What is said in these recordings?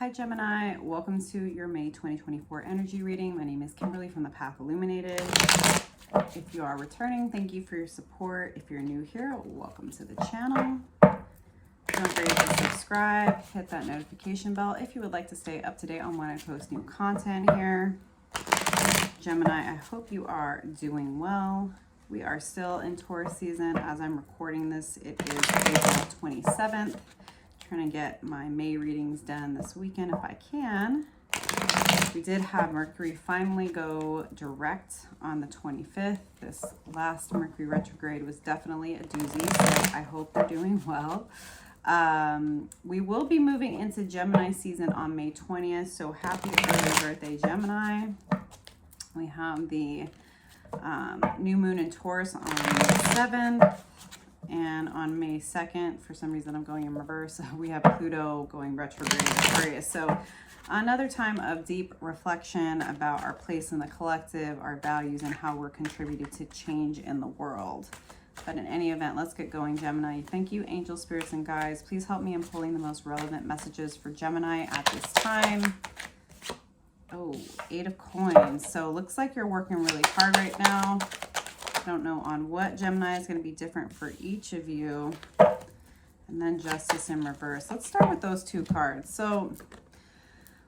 Hi Gemini, welcome to your May 2024 energy reading. My name is Kimberly from the Path Illuminated. If you are returning, thank you for your support. If you're new here, welcome to the channel. Don't forget to subscribe, hit that notification bell if you would like to stay up to date on when I post new content here. Gemini, I hope you are doing well. We are still in Taurus season. As I'm recording this, it is April 27th. Trying to get my May readings done this weekend if I can. We did have Mercury finally go direct on the 25th. This last Mercury retrograde was definitely a doozy, so I hope they're doing well. We will be moving into Gemini season on May 20th, so happy early birthday, Gemini. We have the new moon in Taurus on May 7th. And on May 2nd, for some reason I'm going in reverse, we have Pluto going retrograde in Aquarius. So another time of deep reflection about our place in the collective, our values, and how we're contributing to change in the world. But in any event, let's get going, Gemini. Thank you, angel spirits and guides. Please help me in pulling the most relevant messages for Gemini at this time. Oh, 8 of coins. So it looks like you're working really hard right now. I don't know on what, Gemini, is going to be different for each of you. And then Justice in reverse. Let's start with those two cards. So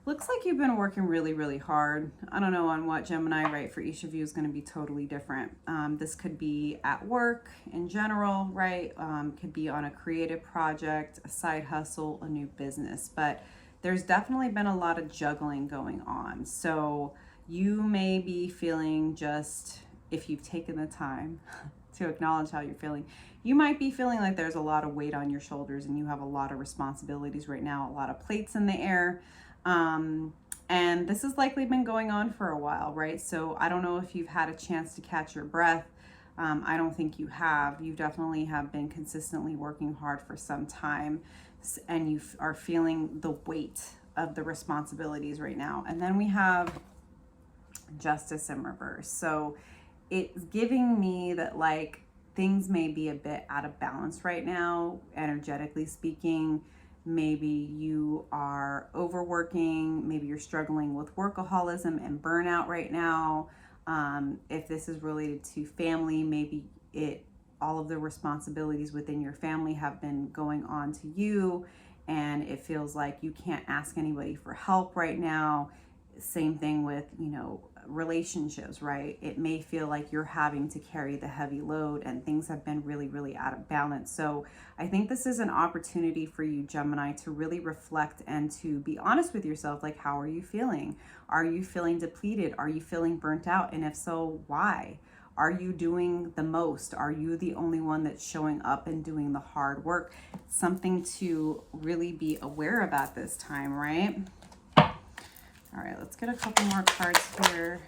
looks like you've been working really, really hard. I don't know on what, Gemini, right? For each of you is going to be totally different. This could be at work in general, right? Could be on a creative project, a side hustle, a new business. But there's definitely been a lot of juggling going on. So you may be feeling just... if you've taken the time to acknowledge how you're feeling, you might be feeling like there's a lot of weight on your shoulders and you have a lot of responsibilities right now, a lot of plates in the air. And this has likely been going on for a while, right? So I don't know if you've had a chance to catch your breath. I don't think you have. You definitely have been consistently working hard for some time, and you are feeling the weight of the responsibilities right now. And then we have Justice in reverse. So it's giving me that like things may be a bit out of balance right now, energetically speaking. Maybe you are overworking, maybe you're struggling with workaholism and burnout right now. If this is related to family, maybe all of the responsibilities within your family have been going on to you, and it feels like you can't ask anybody for help right now. Same thing with, relationships, right? It may feel like you're having to carry the heavy load and things have been really, really out of balance. So I think this is an opportunity for you, Gemini, to really reflect and to be honest with yourself. Like, how are you feeling? Are you feeling depleted? Are you feeling burnt out? And if so, why? Are you doing the most? Are you the only one that's showing up and doing the hard work? Something to really be aware about this time, right? All right, let's get a couple more cards here.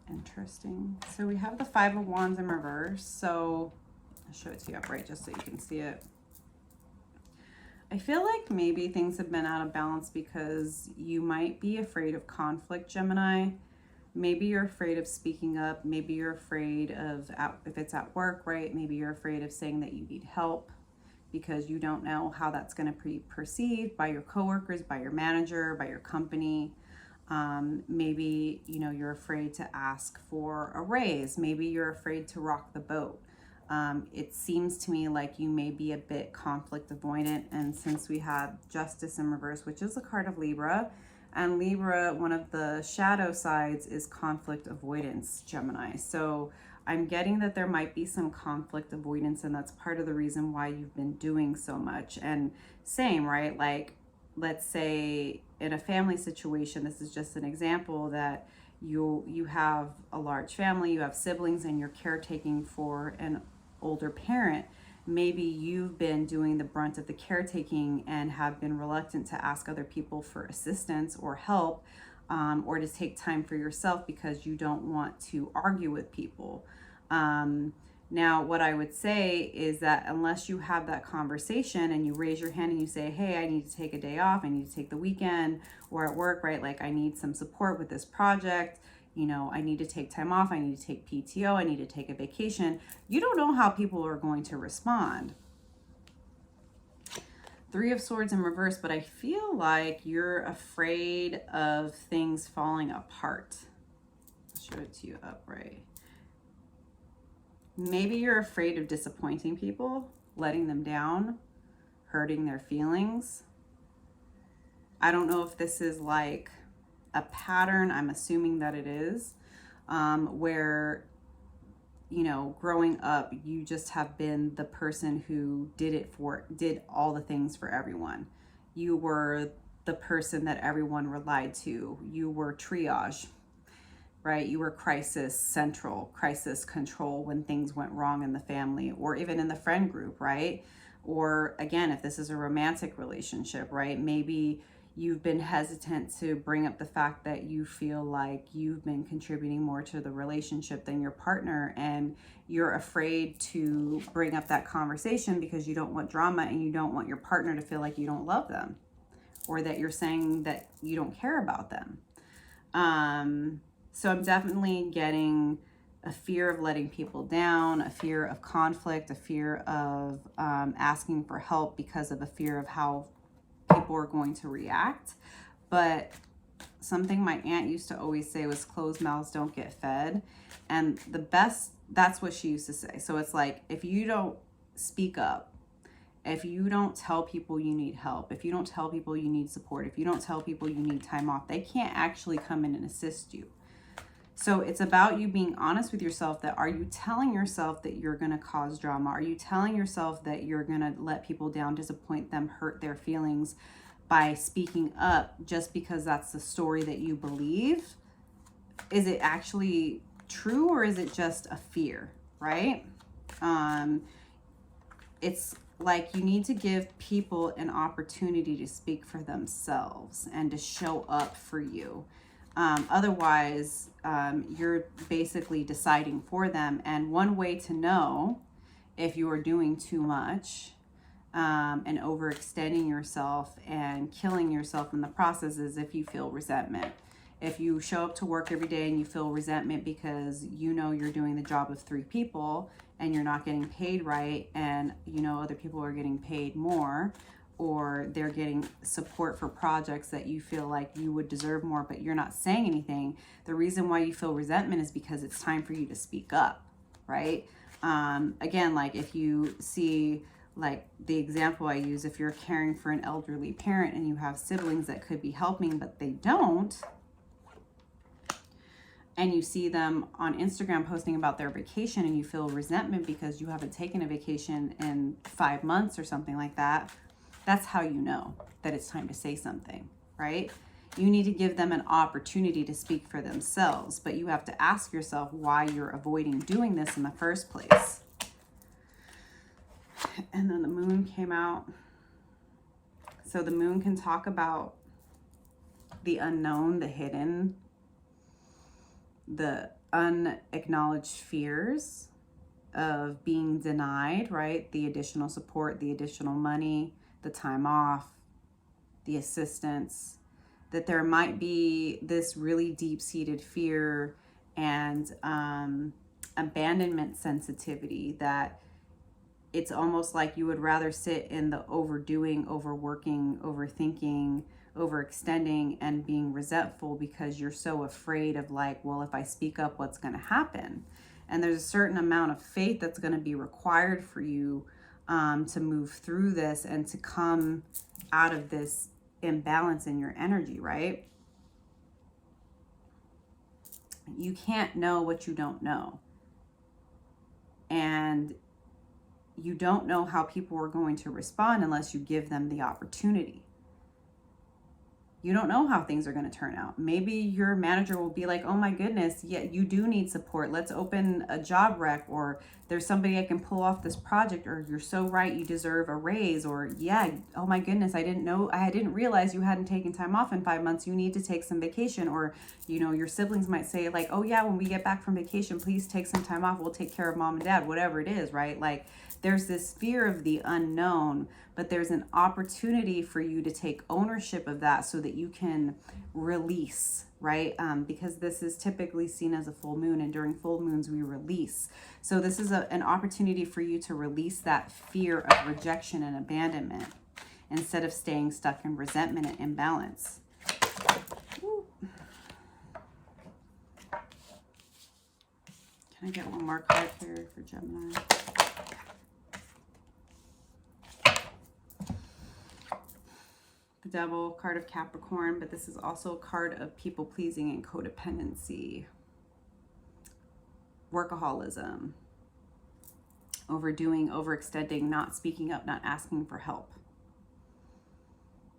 Interesting. So we have the 5 of Wands in reverse. So I'll show it to you upright just so you can see it. I feel like maybe things have been out of balance because you might be afraid of conflict, Gemini. Maybe you're afraid of speaking up. Maybe you're afraid of, if it's at work, right? Maybe you're afraid of saying that you need help because you don't know how that's going to be perceived by your coworkers, by your manager, by your company. Maybe, you're afraid to ask for a raise. Maybe you're afraid to rock the boat. It seems to me like you may be a bit conflict avoidant. And since we have Justice in reverse, which is a card of Libra, and Libra, one of the shadow sides is conflict avoidance, Gemini. So I'm getting that there might be some conflict avoidance, and that's part of the reason why you've been doing so much. And same, right? Like, let's say in a family situation, this is just an example, that you have a large family, you have siblings, and you're caretaking for an older parent. Maybe you've been doing the brunt of the caretaking and have been reluctant to ask other people for assistance or help, or to take time for yourself because you don't want to argue with people. Now, what I would say is that unless you have that conversation and you raise your hand and you say, hey, I need to take a day off, I need to take the weekend, or at work, right? Like, I need some support with this project. you know, I need to take time off, I need to take PTO, I need to take a vacation. You don't know how people are going to respond. Three of Swords in reverse, but I feel like you're afraid of things falling apart. I'll show it to you upright. Maybe you're afraid of disappointing people, letting them down, hurting their feelings. I don't know if this is like a pattern. I'm assuming that it is, where, you know, growing up, you just have been the person who did all the things for everyone. You were the person that everyone relied to. You were triage, right? You were crisis central, crisis control when things went wrong in the family or even in the friend group, right? Or again, if this is a romantic relationship, right? Maybe you've been hesitant to bring up the fact that you feel like you've been contributing more to the relationship than your partner, and you're afraid to bring up that conversation because you don't want drama and you don't want your partner to feel like you don't love them or that you're saying that you don't care about them. So I'm definitely getting a fear of letting people down, a fear of conflict, a fear of asking for help because of a fear of how people are going to react. But something my aunt used to always say was closed mouths don't get fed. And that's what she used to say. So it's like, if you don't speak up, if you don't tell people you need help, if you don't tell people you need support, if you don't tell people you need time off, they can't actually come in and assist you. So it's about you being honest with yourself. That are you telling yourself that you're going to cause drama? Are you telling yourself that you're going to let people down, disappoint them, hurt their feelings by speaking up just because that's the story that you believe? Is it actually true, or is it just a fear, right? It's like you need to give people an opportunity to speak for themselves and to show up for you. Otherwise, you're basically deciding for them. And one way to know if you are doing too much and overextending yourself and killing yourself in the process is if you feel resentment. If you show up to work every day and you feel resentment because you know you're doing the job of 3 people and you're not getting paid right, and you know other people are getting paid more, or they're getting support for projects that you feel like you would deserve more, but you're not saying anything. The reason why you feel resentment is because it's time for you to speak up, right? Again, like if you see, like the example I use, if you're caring for an elderly parent and you have siblings that could be helping, but they don't, and you see them on Instagram posting about their vacation and you feel resentment because you haven't taken a vacation in 5 months or something like that, that's how you know that it's time to say something, right? You need to give them an opportunity to speak for themselves, but you have to ask yourself why you're avoiding doing this in the first place. And then the moon came out. So the moon can talk about the unknown, the hidden, the unacknowledged fears of being denied, right? The additional support, the additional money, the time off, the assistance, that there might be this really deep-seated fear and abandonment sensitivity, that it's almost like you would rather sit in the overdoing, overworking, overthinking, overextending, and being resentful because you're so afraid of like, well, if I speak up, what's going to happen? And there's a certain amount of faith that's going to be required for you to move through this and to come out of this imbalance in your energy, right? You can't know what you don't know. And you don't know how people are going to respond unless you give them the opportunity. You don't know how things are going to turn out. Maybe your manager will be like, oh my goodness, yeah, you do need support. Let's open a job rec, or there's somebody I can pull off this project, or you're so right, you deserve a raise, or yeah, oh my goodness, I didn't realize you hadn't taken time off in 5 months. You need to take some vacation. Or, you know, your siblings might say like, oh yeah, when we get back from vacation, please take some time off. We'll take care of mom and dad, whatever it is, right? Like there's this fear of the unknown, but there's an opportunity for you to take ownership of that so that you can release, right? Because this is typically seen as a full moon, and during full moons we release. So this is an opportunity for you to release that fear of rejection and abandonment instead of staying stuck in resentment and imbalance. Woo. Can I get one more card here for Gemini? The Devil, card of Capricorn, but this is also a card of people pleasing and codependency, workaholism, overdoing, overextending, not speaking up, not asking for help,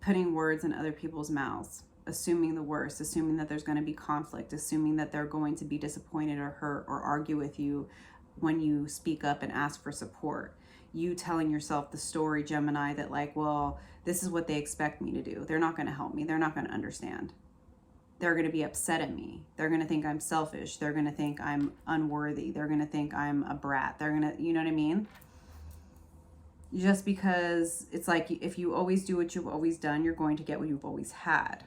putting words in other people's mouths, assuming the worst, assuming that there's going to be conflict, assuming that they're going to be disappointed or hurt or argue with you when you speak up and ask for support. You telling yourself the story, Gemini, that like, well, this is what they expect me to do. They're not going to help me. They're not going to understand. They're going to be upset at me. They're going to think I'm selfish. They're going to think I'm unworthy. They're going to think I'm a brat. They're going to, you know what I mean? Just because it's like, if you always do what you've always done, you're going to get what you've always had.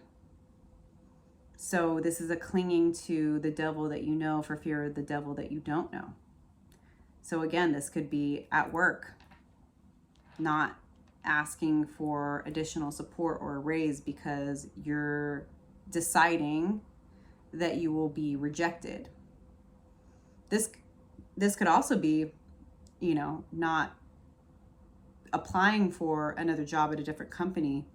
So this is a clinging to the devil that you know for fear of the devil that you don't know. So again, this could be at work, not asking for additional support or a raise because you're deciding that you will be rejected. This could also be, you know, not applying for another job at a different company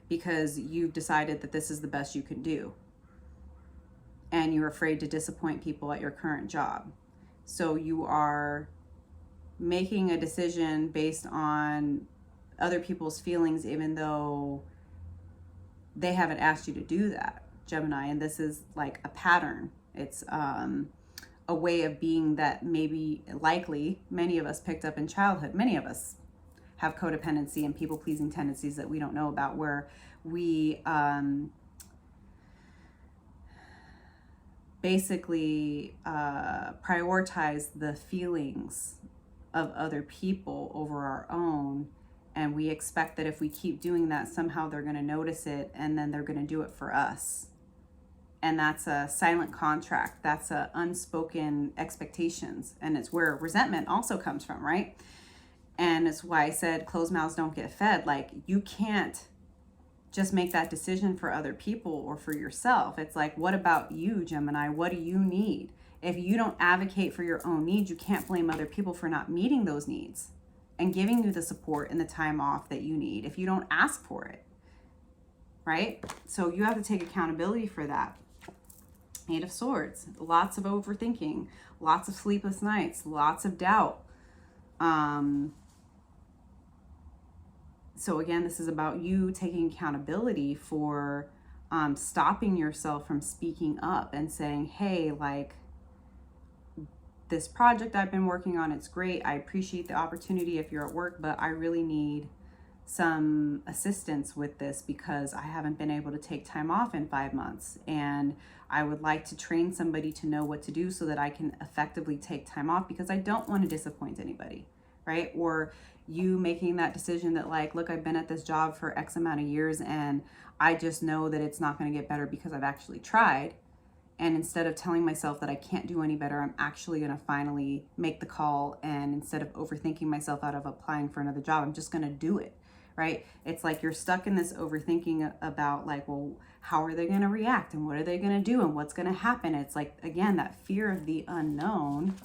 because you've decided that this is the best you can do and you're afraid to disappoint people at your current job. So you are making a decision based on other people's feelings, even though they haven't asked you to do that, Gemini. And this is like a pattern. It's a way of being that maybe likely many of us picked up in childhood. Many of us have codependency and people-pleasing tendencies that we don't know about, where we basically prioritize the feelings of other people over our own, and we expect that if we keep doing that, somehow they're going to notice it and then they're going to do it for us. And that's a silent contract. That's a unspoken expectations, and it's where resentment also comes from, right? And it's why I said closed mouths don't get fed. Like, you can't just make that decision for other people or for yourself. It's like, what about you, Gemini? What do you need? If you don't advocate for your own needs, you can't blame other people for not meeting those needs and giving you the support and the time off that you need if you don't ask for it, right? So you have to take accountability for that. Eight of Swords, lots of overthinking, lots of sleepless nights, lots of doubt. So again, this is about you taking accountability for stopping yourself from speaking up and saying, hey, like, this project I've been working on, it's great. I appreciate the opportunity if you're at work, but I really need some assistance with this because I haven't been able to take time off in 5 months. And I would like to train somebody to know what to do so that I can effectively take time off because I don't want to disappoint anybody, right? Or you making that decision that like, look, I've been at this job for X amount of years and I just know that it's not going to get better because I've actually tried. And instead of telling myself that I can't do any better, I'm actually going to finally make the call. And instead of overthinking myself out of applying for another job, I'm just going to do it, right? It's like you're stuck in this overthinking about like, well, how are they going to react? And what are they going to do? And what's going to happen? It's like, again, that fear of the unknown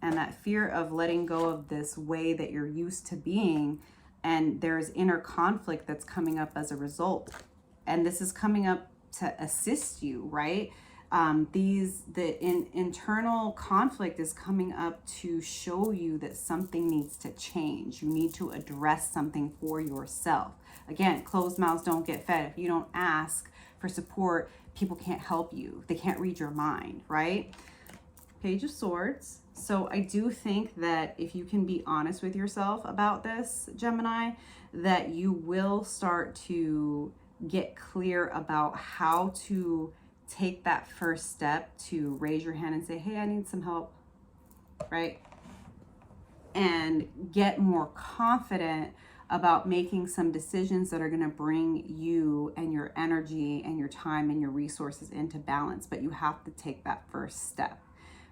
and that fear of letting go of this way that you're used to being. And there's inner conflict that's coming up as a result. And this is coming up to assist you, right? Internal conflict is coming up to show you that something needs to change. You need to address something for yourself. Again, closed mouths don't get fed. If you don't ask for support, people can't help you. They can't read your mind, right? Page of Swords. So I do think that if you can be honest with yourself about this, Gemini, that you will start to get clear about how to take that first step to raise your hand and say, hey, I need some help, right? And get more confident about making some decisions that are going to bring you and your energy and your time and your resources into balance. But you have to take that first step.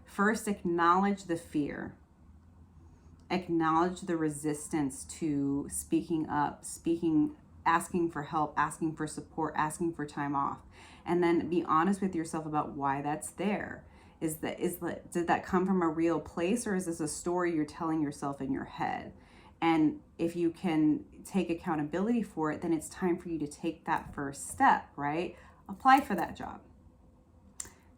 First, acknowledge the fear. Acknowledge the resistance to speaking up, asking for help, asking for support, asking for time off. And then be honest with yourself about why that's there. Did that come from a real place, or is this a story you're telling yourself in your head? And if you can take accountability for it, then it's time for you to take that first step, right? Apply for that job.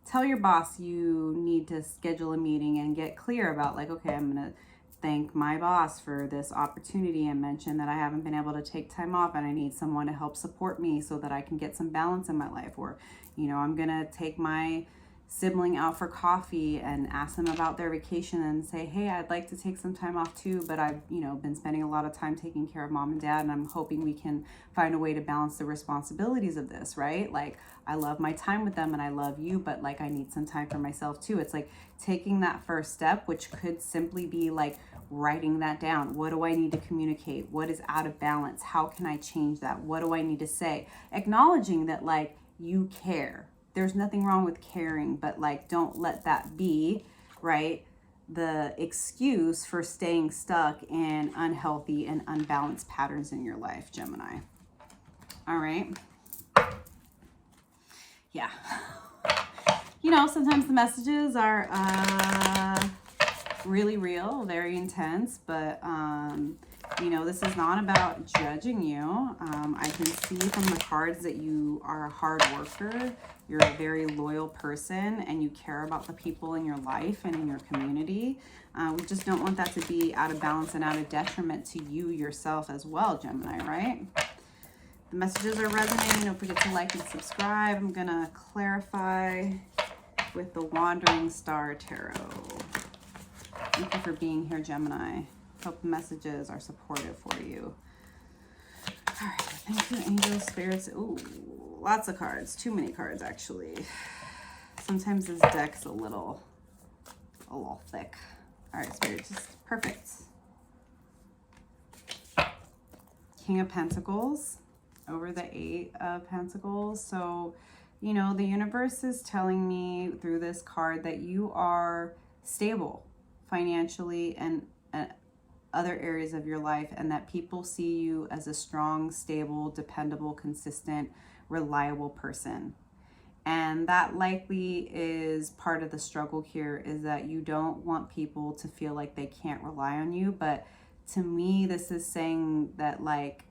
Tell your boss you need to schedule a meeting and get clear about, like, okay, I'm going to thank my boss for this opportunity and mention that I haven't been able to take time off and I need someone to help support me so that I can get some balance in my life. Or, I'm going to take my sibling out for coffee and ask them about their vacation and say, hey, I'd like to take some time off too, but I've, been spending a lot of time taking care of mom and dad, and I'm hoping we can find a way to balance the responsibilities of this, right? Like, I love my time with them and I love you, but like, I need some time for myself too. It's like taking that first step, which could simply be like writing that down. What do I need to communicate? What is out of balance? How can I change that? What do I need to say? Acknowledging that, like, you care. There's nothing wrong with caring, but like, don't let that be, right, the excuse for staying stuck in unhealthy and unbalanced patterns in your life, Gemini. All right. Yeah. Sometimes the messages are really real, very intense, but this is not about judging you. I can see from the cards that you are a hard worker. You're a very loyal person and you care about the people in your life and in your community. We just don't want that to be out of balance and out of detriment to you yourself as well, Gemini, right? The messages are resonating. Don't forget to like and subscribe. I'm going to clarify with the Wandering Star Tarot. Thank you for being here, Gemini. Hope the messages are supportive for you. All right, thank you, angels, spirits. Ooh, lots of cards. Too many cards, actually. Sometimes this deck's a little thick. All right, spirit, just perfect. King of Pentacles over the Eight of Pentacles. So, the universe is telling me through this card that you are stable financially and other areas of your life, and that people see you as a strong, stable, dependable, consistent, reliable person. And that likely is part of the struggle here, is that you don't want people to feel like they can't rely on you. But to me, this is saying that, like,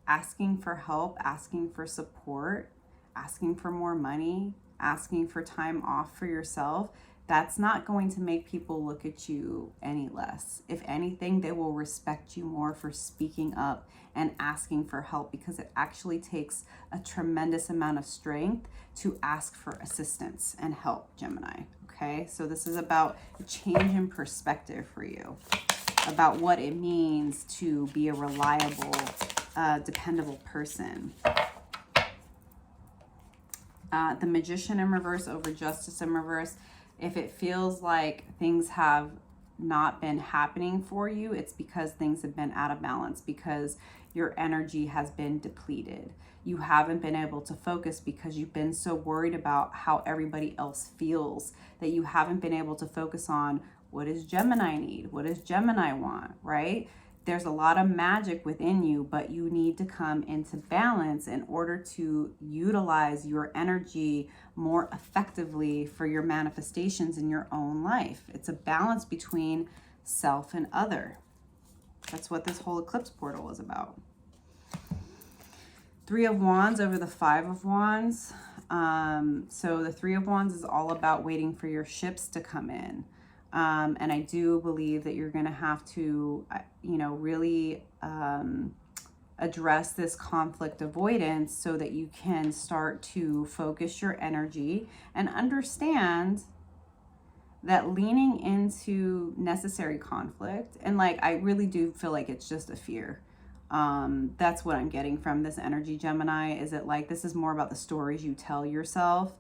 asking for help, asking for support, asking for more money, asking for time off for yourself, that's not going to make people look at you any less. If anything, they will respect you more for speaking up and asking for help, because it actually takes a tremendous amount of strength to ask for assistance and help, Gemini. Okay, so this is about a change in perspective for you, about what it means to be a reliable, dependable person. The Magician in reverse over Justice in reverse. If it feels like things have not been happening for you, it's because things have been out of balance, because your energy has been depleted. You haven't been able to focus because you've been so worried about how everybody else feels that you haven't been able to focus on, what does Gemini need? What does Gemini want, right? There's a lot of magic within you, but you need to come into balance in order to utilize your energy more effectively for your manifestations in your own life. It's a balance between self and other. That's what this whole eclipse portal is about. Three of Wands over the Five of Wands. So the Three of Wands is all about waiting for your ships to come in. And I do believe that you're going to have to, really address this conflict avoidance so that you can start to focus your energy and understand that leaning into necessary conflict, and like, I really do feel like it's just a fear. That's what I'm getting from this energy, Gemini, is that, like, this is more about the stories you tell yourself.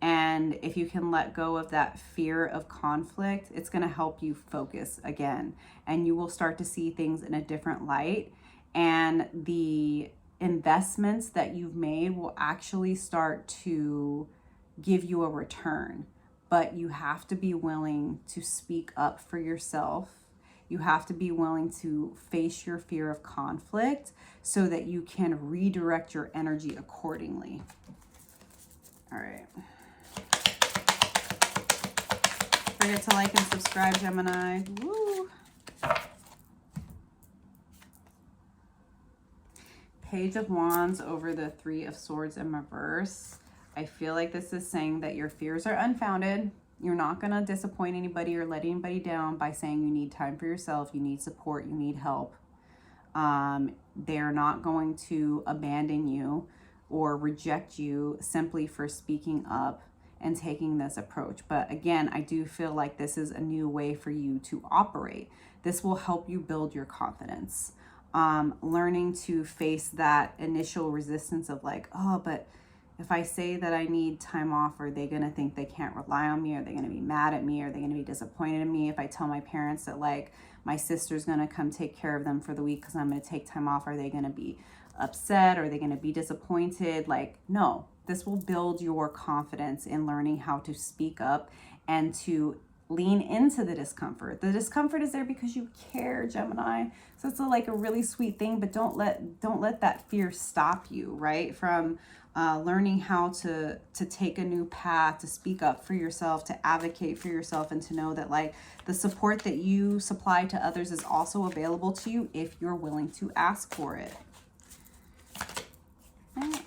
And if you can let go of that fear of conflict, it's going to help you focus again. And you will start to see things in a different light. and the investments that you've made will actually start to give you a return. But you have to be willing to speak up for yourself. You have to be willing to face your fear of conflict so that you can redirect your energy accordingly. All right. Don't forget to like and subscribe, Gemini. Woo! Page of Wands over the Three of Swords in reverse. I feel like this is saying that your fears are unfounded. You're not going to disappoint anybody or let anybody down by saying you need time for yourself, you need support, you need help. They're not going to abandon you or reject you simply for speaking up and taking this approach. But again, I do feel like this is a new way for you to operate. This will help you build your confidence. Learning to face that initial resistance of like, oh, but if I say that I need time off, are they going to think they can't rely on me? Are they going to be mad at me? Are they going to be disappointed in me? If I tell my parents that like my sister's going to come take care of them for the week because I'm going to take time off, are they going to be upset? Are they going to be disappointed? Like, no, this will build your confidence in learning how to speak up and to lean into the discomfort. The discomfort is there because you care, Gemini. So it's like a really sweet thing, but don't let that fear stop you, right? From learning how to take a new path, to speak up for yourself, to advocate for yourself, and to know that like the support that you supply to others is also available to you if you're willing to ask for it. Right.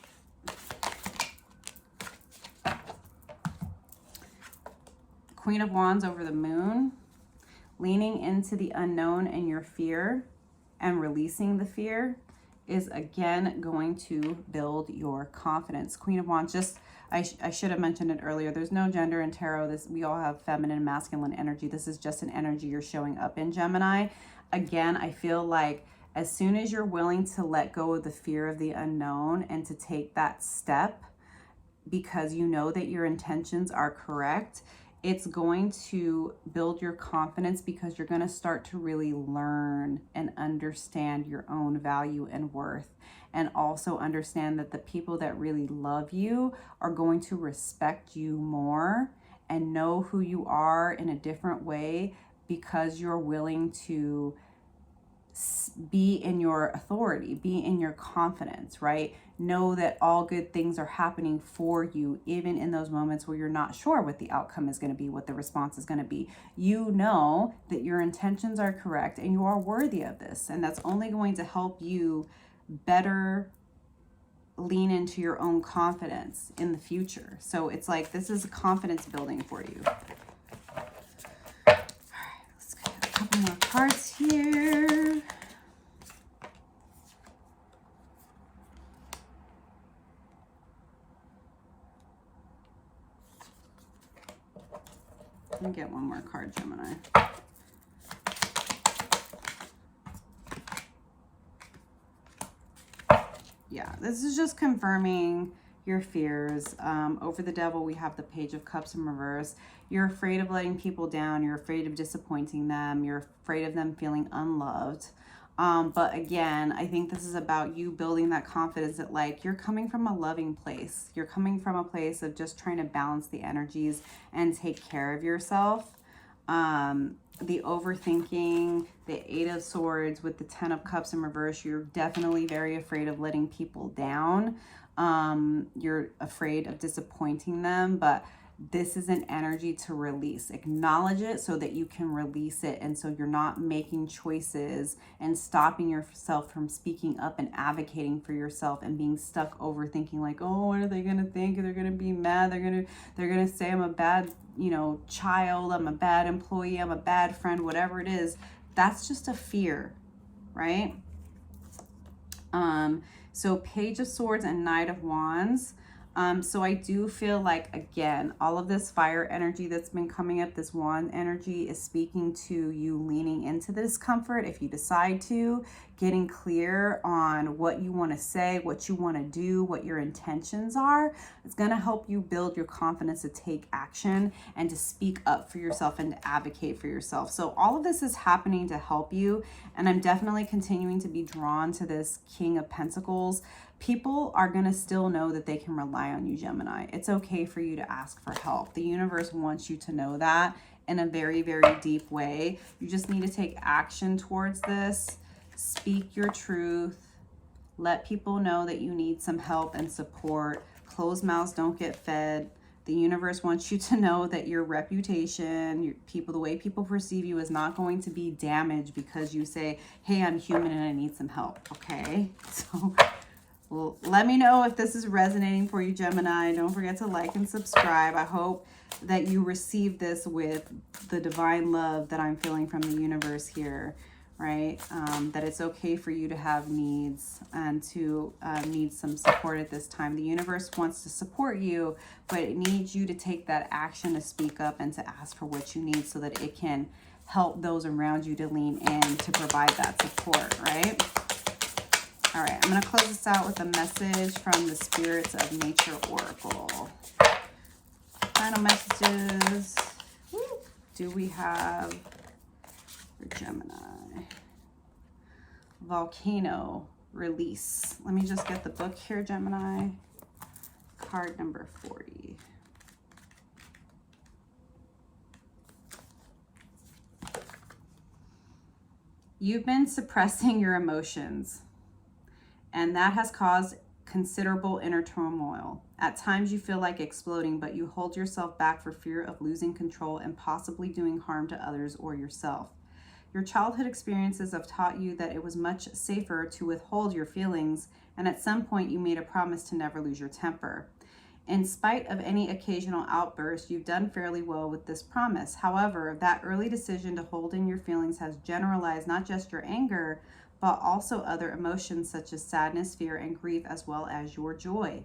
Queen of Wands over the Moon. Leaning into the unknown and your fear and releasing the fear is again going to build your confidence. Queen of Wands, just I should have mentioned it earlier. There's no gender in tarot. We all have feminine and masculine energy. This is just an energy you're showing up in, Gemini. Again, I feel like as soon as you're willing to let go of the fear of the unknown and to take that step because you know that your intentions are correct, it's going to build your confidence because you're going to start to really learn and understand your own value and worth, and also understand that the people that really love you are going to respect you more and know who you are in a different way because you're willing to be in your authority, be in your confidence, right? Know that all good things are happening for you, even in those moments where you're not sure what the outcome is going to be, what the response is going to be. You know that your intentions are correct and you are worthy of this. And that's only going to help you better lean into your own confidence in the future. So it's like, this is a confidence building for you. All right, let's get a couple more cards here. Let me get one more card, Gemini. Yeah, this is just confirming your fears. Over the Devil, we have the Page of Cups in reverse. You're afraid of letting people down. You're afraid of disappointing them. You're afraid of them feeling unloved. But again, I think this is about you building that confidence that like you're coming from a loving place. You're coming from a place of just trying to balance the energies and take care of yourself. The overthinking, the Eight of Swords with the Ten of Cups in reverse, you're definitely very afraid of letting people down. You're afraid of disappointing them, but this is an energy to release. Acknowledge it so that you can release it, and so you're not making choices and stopping yourself from speaking up and advocating for yourself and being stuck overthinking like, oh, what are they gonna think? They're gonna be mad. They're gonna say I'm a bad, child, I'm a bad employee, I'm a bad friend, whatever it is. That's just a fear, right? So Page of Swords and Knight of Wands. So I do feel like, again, all of this fire energy that's been coming up, this wand energy, is speaking to you leaning into the discomfort if you decide to, getting clear on what you want to say, what you want to do, what your intentions are. It's going to help you build your confidence to take action and to speak up for yourself and to advocate for yourself. So all of this is happening to help you. And I'm definitely continuing to be drawn to this King of Pentacles. People are going to still know that they can rely on you, Gemini. It's okay for you to ask for help. The universe wants you to know that in a very, very deep way. You just need to take action towards this. Speak your truth. Let people know that you need some help and support. Closed mouths don't get fed. The universe wants you to know that your reputation, your people, the way people perceive you is not going to be damaged because you say, hey, I'm human and I need some help. Okay? So well, let me know if this is resonating for you, Gemini. Don't forget to like and subscribe. I hope that you receive this with the divine love that I'm feeling from the universe here, right? That it's okay for you to have needs and to need some support at this time. The universe wants to support you, but it needs you to take that action to speak up and to ask for what you need so that it can help those around you to lean in to provide that support, right? All right, I'm going to close this out with a message from the Spirits of Nature Oracle. Final messages. Do we have for Gemini? Volcano release. Let me just get the book here, Gemini. Card number 40. You've been suppressing your emotions, and that has caused considerable inner turmoil. At times you feel like exploding, but you hold yourself back for fear of losing control and possibly doing harm to others or yourself. Your childhood experiences have taught you that it was much safer to withhold your feelings, and at some point you made a promise to never lose your temper. In spite of any occasional outburst, you've done fairly well with this promise. However, that early decision to hold in your feelings has generalized not just your anger, but also other emotions such as sadness, fear, and grief, as well as your joy.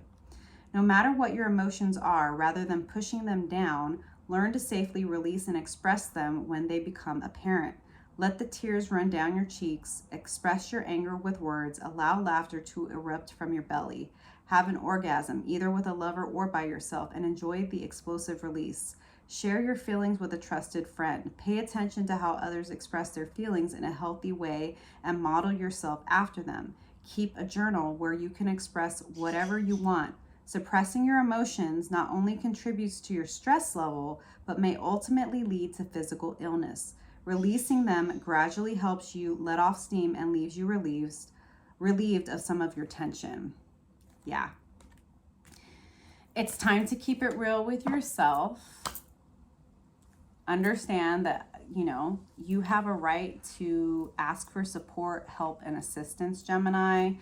No matter what your emotions are, rather than pushing them down, learn to safely release and express them when they become apparent. Let the tears run down your cheeks, express your anger with words, allow laughter to erupt from your belly. Have an orgasm, either with a lover or by yourself, and enjoy the explosive release. Share your feelings with a trusted friend. Pay attention to how others express their feelings in a healthy way and model yourself after them. Keep a journal where you can express whatever you want. Suppressing your emotions not only contributes to your stress level, but may ultimately lead to physical illness. Releasing them gradually helps you let off steam and leaves you relieved of some of your tension. Yeah. It's time to keep it real with yourself. Understand that, you have a right to ask for support, help, and assistance, Gemini.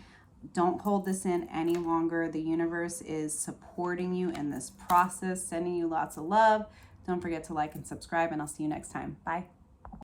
Don't hold this in any longer. The universe is supporting you in this process, sending you lots of love. Don't forget to like and subscribe, and I'll see you next time. Bye.